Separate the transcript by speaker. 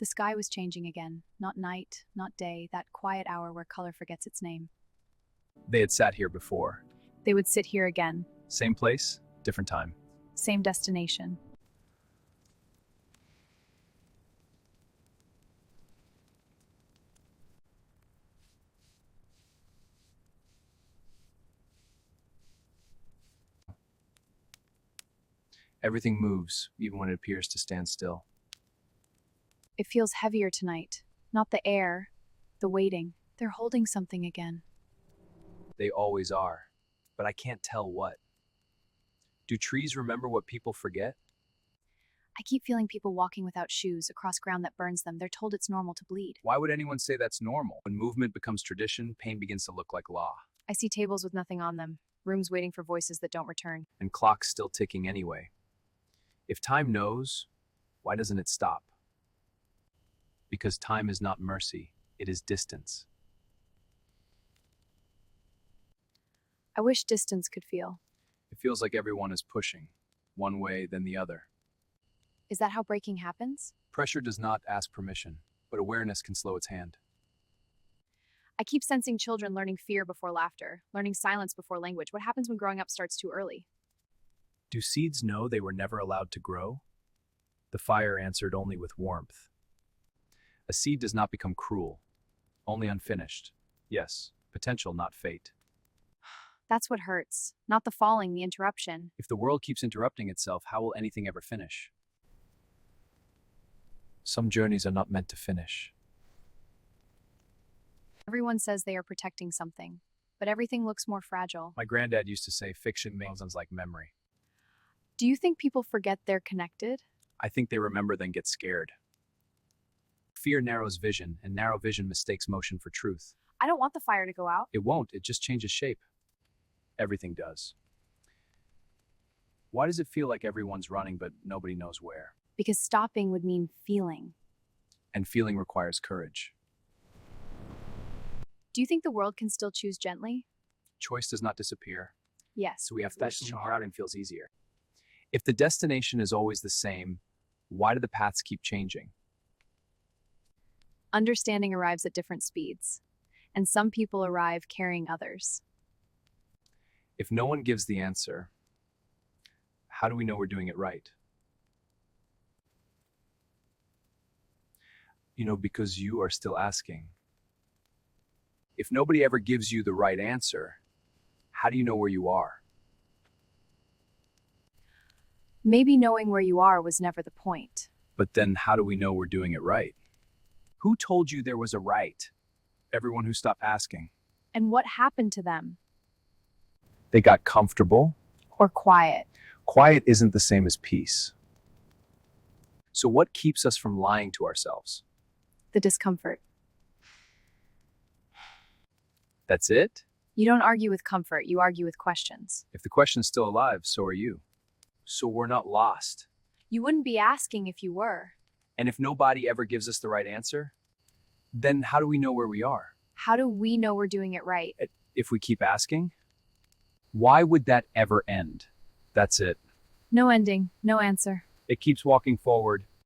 Speaker 1: The sky was changing again. Not night, not day, that quiet hour where color forgets its name.
Speaker 2: They had sat here before.
Speaker 1: They would sit here again.
Speaker 2: Same place, different time.
Speaker 1: Same destination.
Speaker 2: Everything moves, even when it appears to stand still.
Speaker 1: It feels heavier tonight. Not the air, the waiting. They're holding something again.
Speaker 2: They always are, but I can't tell what. Do trees remember what people forget?
Speaker 1: I keep feeling people walking without shoes across ground that burns them. They're told it's normal to bleed.
Speaker 2: Why would anyone say that's normal? When movement becomes tradition, pain begins to look like law.
Speaker 1: I see tables with nothing on them, rooms waiting for voices that don't return.
Speaker 2: And clocks still ticking anyway. If time knows, why doesn't it stop? Because time is not mercy, it is distance.
Speaker 1: I wish distance could feel.
Speaker 2: It feels like everyone is pushing, one way, then the other.
Speaker 1: Is that how breaking happens?
Speaker 2: Pressure does not ask permission, but awareness can slow its hand.
Speaker 1: I keep sensing children learning fear before laughter, learning silence before language. What happens when growing up starts too early?
Speaker 2: Do seeds know they were never allowed to grow? The fire answered only with warmth. A seed does not become cruel, only unfinished. Yes, potential, not fate.
Speaker 1: That's what hurts. Not the falling, the interruption.
Speaker 2: If the world keeps interrupting itself, how will anything ever finish? Some journeys are not meant to finish.
Speaker 1: Everyone says they are protecting something, but everything looks more fragile.
Speaker 2: My granddad used to say fiction sounds like memory.
Speaker 1: Do you think people forget they're connected?
Speaker 2: I think they remember then get scared. Fear narrows vision, and narrow vision mistakes motion for truth.
Speaker 1: I don't want the fire to go out.
Speaker 2: It won't, it just changes shape. Everything does. Why does it feel like everyone's running but nobody knows where?
Speaker 1: Because stopping would mean feeling.
Speaker 2: And feeling requires courage.
Speaker 1: Do you think the world can still choose gently?
Speaker 2: Choice does not disappear,
Speaker 1: Yes.
Speaker 2: so we have to routing feels easier. If the destination is always the same, why do the paths keep changing?
Speaker 1: Understanding arrives at different speeds, and some people arrive carrying others.
Speaker 2: If no one gives the answer, how do we know we're doing it right? Because you are still asking. If nobody ever gives you the right answer, how do you know where you are?
Speaker 1: Maybe knowing where you are was never the point.
Speaker 2: But then how do we know we're doing it right? Who told you there was a right? Everyone who stopped asking.
Speaker 1: And what happened to them?
Speaker 2: They got comfortable.
Speaker 1: Or quiet.
Speaker 2: Quiet isn't the same as peace. So what keeps us from lying to ourselves?
Speaker 1: The discomfort.
Speaker 2: That's it?
Speaker 1: You don't argue with comfort, you argue with questions.
Speaker 2: If the question's still alive, so are you. So we're not lost.
Speaker 1: You wouldn't be asking if you were.
Speaker 2: And if nobody ever gives us the right answer, then how do we know where we are?
Speaker 1: How do we know we're doing it right?
Speaker 2: If we keep asking? Why would that ever end? That's it.
Speaker 1: No ending, no answer.
Speaker 2: It keeps walking forward,